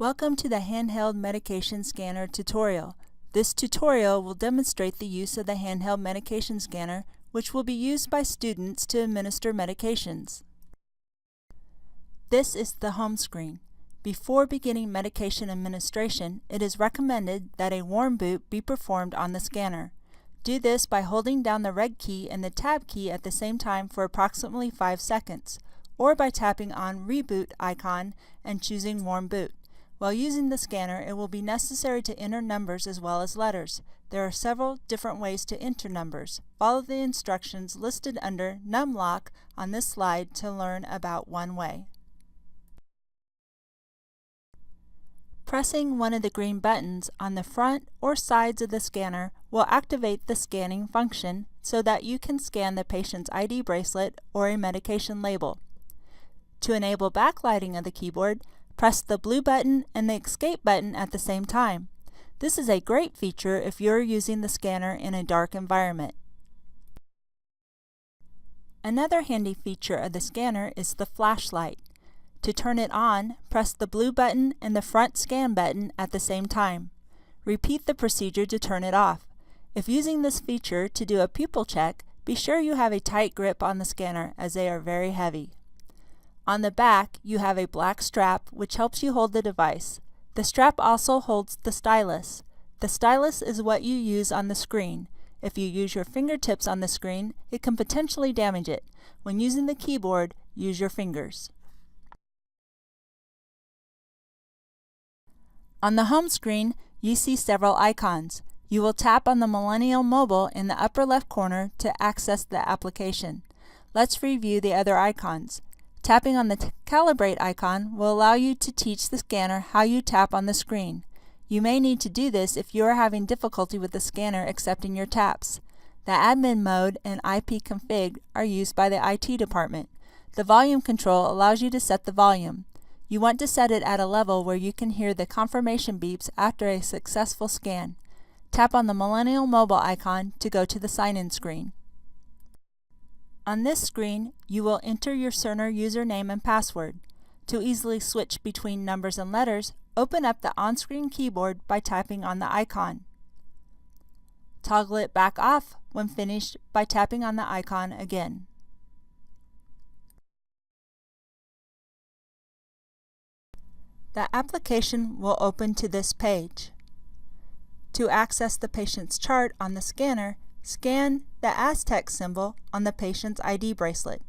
Welcome to the handheld medication scanner tutorial. This tutorial will demonstrate the use of the handheld medication scanner, which will be used by students to administer medications. This is the home screen. Before beginning medication administration, it is recommended that a warm boot be performed on the scanner. Do this by holding down the red key and the tab key at the same time for approximately 5 seconds, or by tapping on Reboot icon and choosing Warm Boot. While using the scanner, it will be necessary to enter numbers as well as letters. There are several different ways to enter numbers. Follow the instructions listed under NumLock on this slide to learn about one way. Pressing one of the green buttons on the front or sides of the scanner will activate the scanning function so that you can scan the patient's ID bracelet or a medication label. To enable backlighting of the keyboard, press the blue button and the escape button at the same time. This is a great feature if you're using the scanner in a dark environment. Another handy feature of the scanner is the flashlight. To turn it on, press the blue button and the front scan button at the same time. Repeat the procedure to turn it off. If using this feature to do a pupil check, be sure you have a tight grip on the scanner as they are very heavy. On the back, you have a black strap which helps you hold the device. The strap also holds the stylus. The stylus is what you use on the screen. If you use your fingertips on the screen, it can potentially damage it. When using the keyboard, use your fingers. On the home screen, you see several icons. You will tap on the Millennial Mobile in the upper left corner to access the application. Let's review the other icons. Tapping on the Calibrate icon will allow you to teach the scanner how you tap on the screen. You may need to do this if you are having difficulty with the scanner accepting your taps. The Admin Mode and IP Config are used by the IT department. The volume control allows you to set the volume. You want to set it at a level where you can hear the confirmation beeps after a successful scan. Tap on the Millennial Mobile icon to go to the sign-in screen. On this screen, you will enter your Cerner username and password. To easily switch between numbers and letters, open up the on-screen keyboard by tapping on the icon. Toggle it back off when finished by tapping on the icon again. The application will open to this page. To access the patient's chart on the scanner, scan the Aztec symbol on the patient's ID bracelet.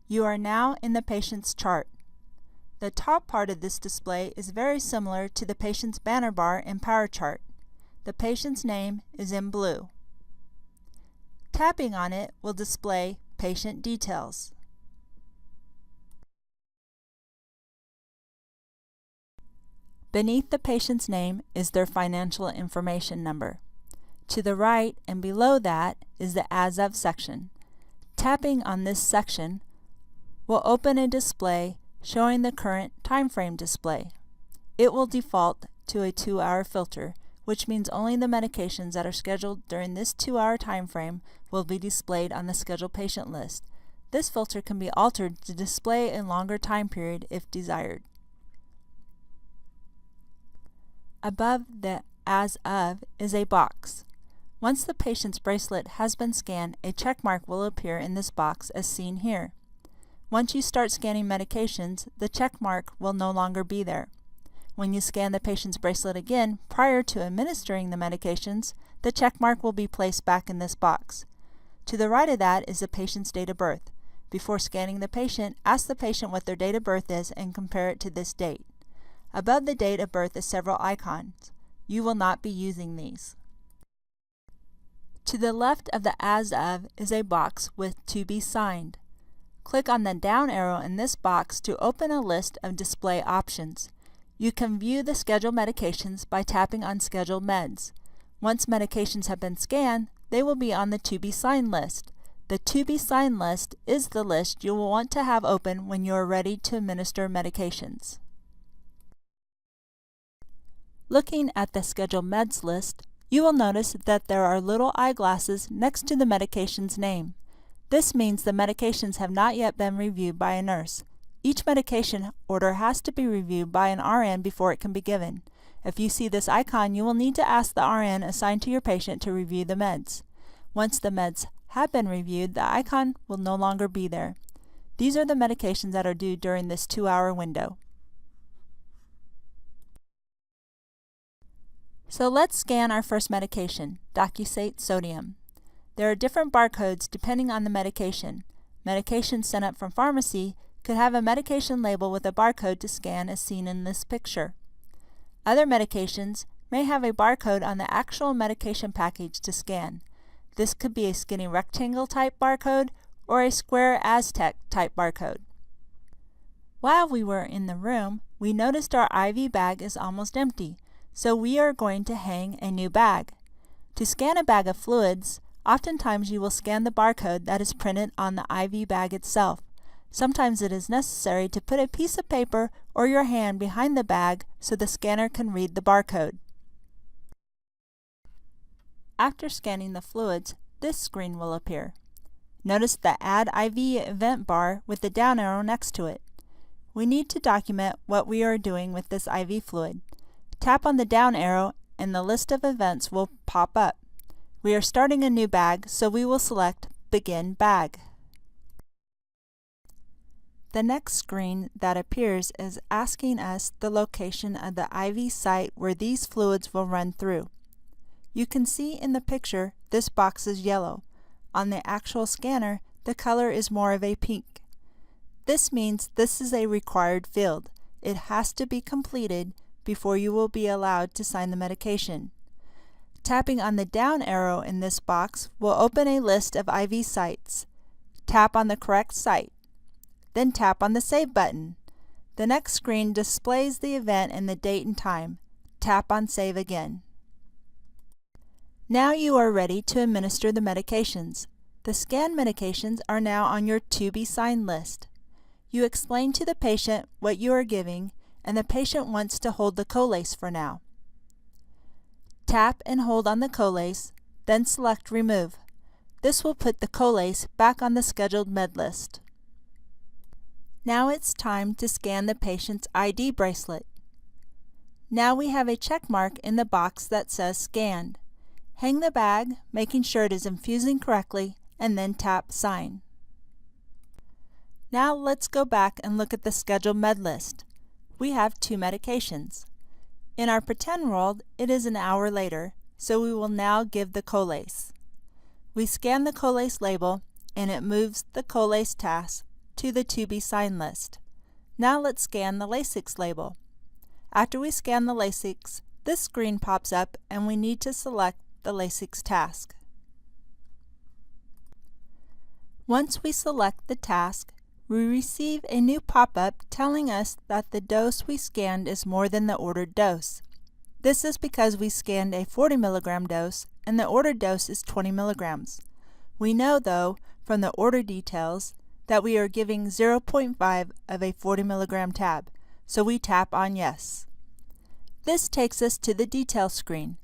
You are now in the patient's chart. The top part of this display is very similar to the patient's banner bar in PowerChart. The patient's name is in blue. Tapping on it will display patient details. Beneath the patient's name is their financial information number. To the right and below that is the As Of section. Tapping on this section will open a display showing the current time frame display. It will default to a 2-hour filter, which means only the medications that are scheduled during this 2-hour time frame will be displayed on the scheduled patient list. This filter can be altered to display a longer time period if desired. Above the As Of is a box. Once the patient's bracelet has been scanned, a check mark will appear in this box as seen here. Once you start scanning medications, the check mark will no longer be there. When you scan the patient's bracelet again prior to administering the medications, the check mark will be placed back in this box. To the right of that is the patient's date of birth. Before scanning the patient, ask the patient what their date of birth is and compare it to this date. Above the date of birth is several icons. You will not be using these. To the left of the As Of is a box with To Be Signed. Click on the down arrow in this box to open a list of display options. You can view the scheduled medications by tapping on Scheduled Meds. Once medications have been scanned, they will be on the To Be Signed list. The To Be Signed list is the list you will want to have open when you are ready to administer medications. Looking at the Scheduled Meds list, you will notice that there are little eyeglasses next to the medication's name. This means the medications have not yet been reviewed by a nurse. Each medication order has to be reviewed by an RN before it can be given. If you see this icon, you will need to ask the RN assigned to your patient to review the meds. Once the meds have been reviewed, the icon will no longer be there. These are the medications that are due during this 2-hour window. So let's scan our first medication, Docusate Sodium. There are different barcodes depending on the medication. Medications sent up from pharmacy could have a medication label with a barcode to scan as seen in this picture. Other medications may have a barcode on the actual medication package to scan. This could be a skinny rectangle type barcode or a square Aztec type barcode. While we were in the room, we noticed our IV bag is almost empty, so we are going to hang a new bag. To scan a bag of fluids, oftentimes you will scan the barcode that is printed on the IV bag itself. Sometimes it is necessary to put a piece of paper or your hand behind the bag so the scanner can read the barcode. After scanning the fluids, this screen will appear. Notice the Add IV event bar with the down arrow next to it. We need to document what we are doing with this IV fluid. Tap on the down arrow and the list of events will pop up. We are starting a new bag, so we will select Begin Bag. The next screen that appears is asking us the location of the IV site where these fluids will run through. You can see in the picture this box is yellow. On the actual scanner, the color is more of a pink. This means this is a required field. It has to be completed before you will be allowed to sign the medication. Tapping on the down arrow in this box will open a list of IV sites. Tap on the correct site. Then tap on the Save button. The next screen displays the event and the date and time. Tap on Save again. Now you are ready to administer the medications. The scanned medications are now on your to-be-signed list. You explain to the patient what you are giving, and the patient wants to hold the colace for now. Tap and hold on the colace, then select Remove. This will put the colace back on the scheduled med list. Now it's time to scan the patient's ID bracelet. Now we have a check mark in the box that says Scanned. Hang the bag, making sure it is infusing correctly, and then tap Sign. Now let's go back and look at the scheduled med list. We have 2 medications. In our pretend world, it is an hour later, so we will now give the colace. We scan the colace label, and it moves the colace task to the to-be-signed list. Now let's scan the Lasix label. After we scan the Lasix, this screen pops up and we need to select the Lasix task. Once we select the task, we receive a new pop-up telling us that the dose we scanned is more than the ordered dose. This is because we scanned a 40 mg dose and the ordered dose is 20 mg. We know, though, from the order details that we are giving 0.5 of a 40 mg tab, so we tap on Yes. This takes us to the detail screen.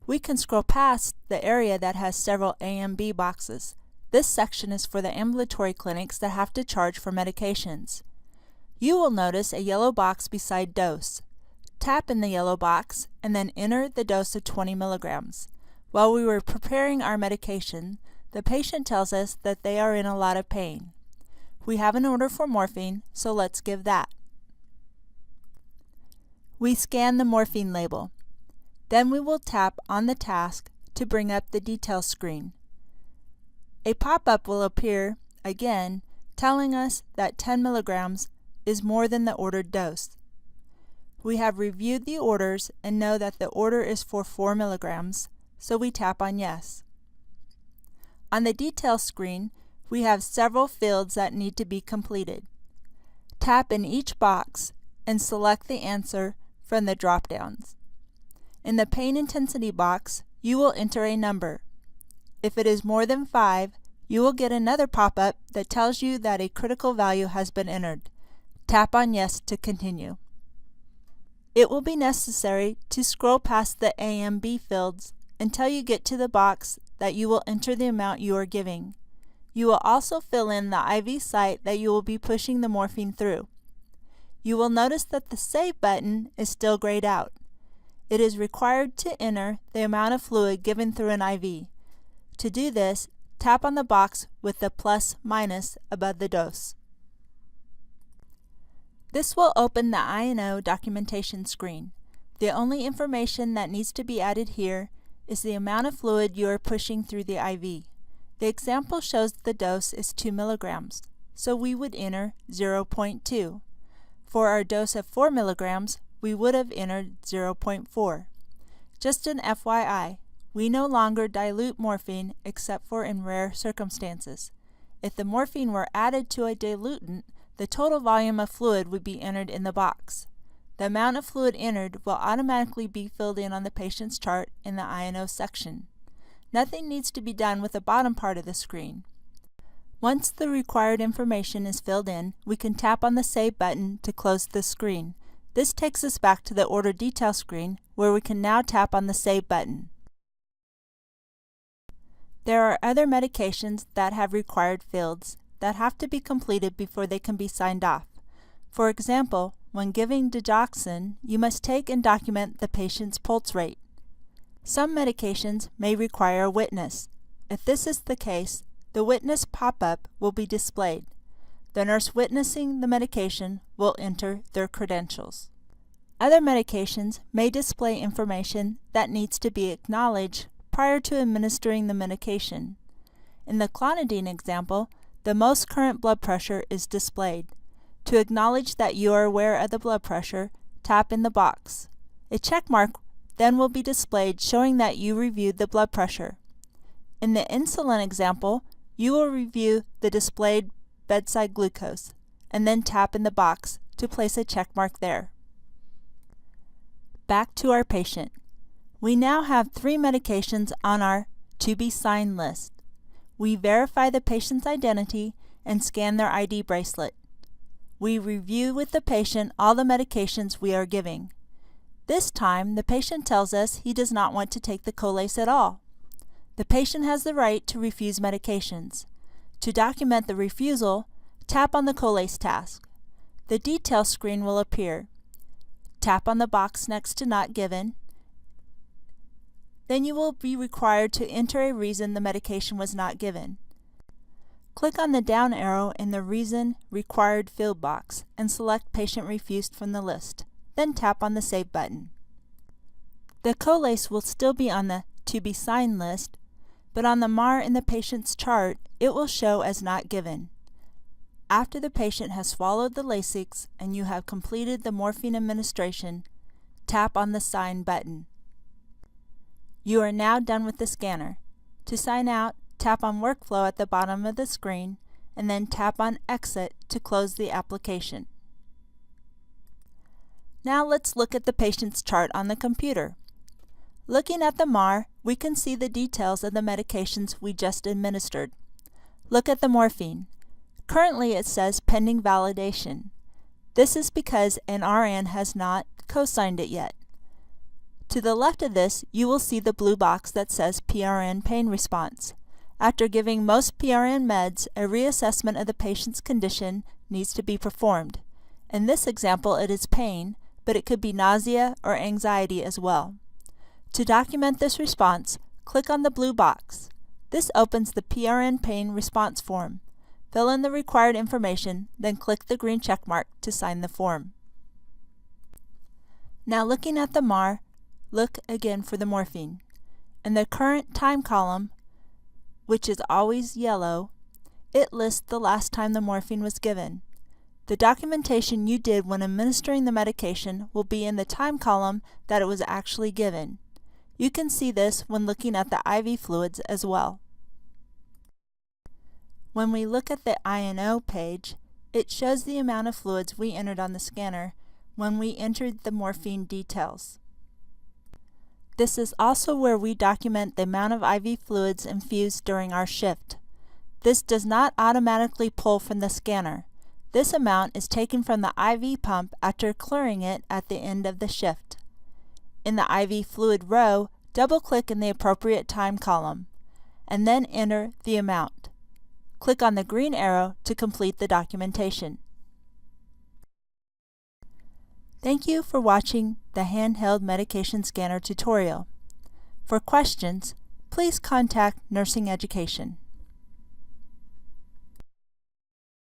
We can scroll past the area that has several A and B boxes. This section is for the ambulatory clinics that have to charge for medications. You will notice a yellow box beside dose. Tap in the yellow box and then enter the dose of 20 mg. While we were preparing our medication, the patient tells us that they are in a lot of pain. We have an order for morphine, so let's give that. We scan the morphine label. Then we will tap on the task to bring up the details screen. A pop-up will appear again telling us that 10 mg is more than the ordered dose. We have reviewed the orders and know that the order is for 4 mg, so we tap on Yes. On the details screen, we have several fields that need to be completed. Tap in each box and select the answer from the drop-downs. In the pain intensity box, you will enter a number. If it is more than 5, you will get another pop-up that tells you that a critical value has been entered. Tap on Yes to continue. It will be necessary to scroll past the A and B fields until you get to the box that you will enter the amount you are giving. You will also fill in the IV site that you will be pushing the morphine through. you will notice that the Save button is still grayed out. It is required to enter the amount of fluid given through an IV. To do this, tap on the box with the plus/minus above the dose. This will open the I&O documentation screen. The only information that needs to be added here is the amount of fluid you are pushing through the IV. The example shows the dose is 2 milligrams, so we would enter 0.2. For our dose of 4 milligrams, we would have entered 0.4. Just an FYI, we no longer dilute morphine except for in rare circumstances. If the morphine were added to a diluent, the total volume of fluid would be entered in the box. The amount of fluid entered will automatically be filled in on the patient's chart in the I&O section. Nothing needs to be done with the bottom part of the screen. Once the required information is filled in, we can tap on the Save button to close the screen. This takes us back to the order detail screen, where we can now tap on the Save button. There are other medications that have required fields that have to be completed before they can be signed off. For example, when giving digoxin, you must take and document the patient's pulse rate. Some medications may require a witness. If this is the case, the witness pop-up will be displayed. The nurse witnessing the medication will enter their credentials. Other medications may display information that needs to be acknowledged prior to administering the medication. In the clonidine example, the most current blood pressure is displayed. To acknowledge that you are aware of the blood pressure, tap in the box. A check mark then will be displayed showing that you reviewed the blood pressure. In the insulin example, you will review the displayed bedside glucose, and then tap in the box to place a check mark there. Back to our patient. We now have 3 medications on our to-be-signed list. We verify the patient's identity and scan their ID bracelet. We review with the patient all the medications we are giving. This time, the patient tells us he does not want to take the Colace at all. The patient has the right to refuse medications. To document the refusal, tap on the Colace task. The detail screen will appear. Tap on the box next to Not Given. Then you will be required to enter a reason the medication was not given. Click on the down arrow in the Reason Required field box and select Patient Refused from the list. Then tap on the Save button. The Colace will still be on the To Be Signed list, but on the MAR in the patient's chart, it will show as not given. After the patient has swallowed the Lasix and you have completed the morphine administration, tap on the Sign button. You are now done with the scanner. To sign out, tap on Workflow at the bottom of the screen, and then tap on Exit to close the application. Now let's look at the patient's chart on the computer. Looking at the MAR, we can see the details of the medications we just administered. Look at the morphine. Currently it says pending validation. This is because an RN has not co-signed it yet. To the left of this, you will see the blue box that says PRN pain response. After giving most PRN meds, a reassessment of the patient's condition needs to be performed. In this example, it is pain, but it could be nausea or anxiety as well. To document this response, click on the blue box. This opens the PRN pain response form. Fill in the required information, then click the green check mark to sign the form. Now looking at the MAR, look again for the morphine. In the current time column, which is always yellow, it lists the last time the morphine was given. The documentation you did when administering the medication will be in the time column that it was actually given. You can see this when looking at the IV fluids as well. When we look at the I&O page, it shows the amount of fluids we entered on the scanner when we entered the morphine details. This is also where we document the amount of IV fluids infused during our shift. This does not automatically pull from the scanner. This amount is taken from the IV pump after clearing it at the end of the shift. In the IV fluid row, double-click in the appropriate time column, and then enter the amount. Click on the green arrow to complete the documentation. Thank you for watching the handheld medication scanner tutorial. For questions, please contact Nursing Education.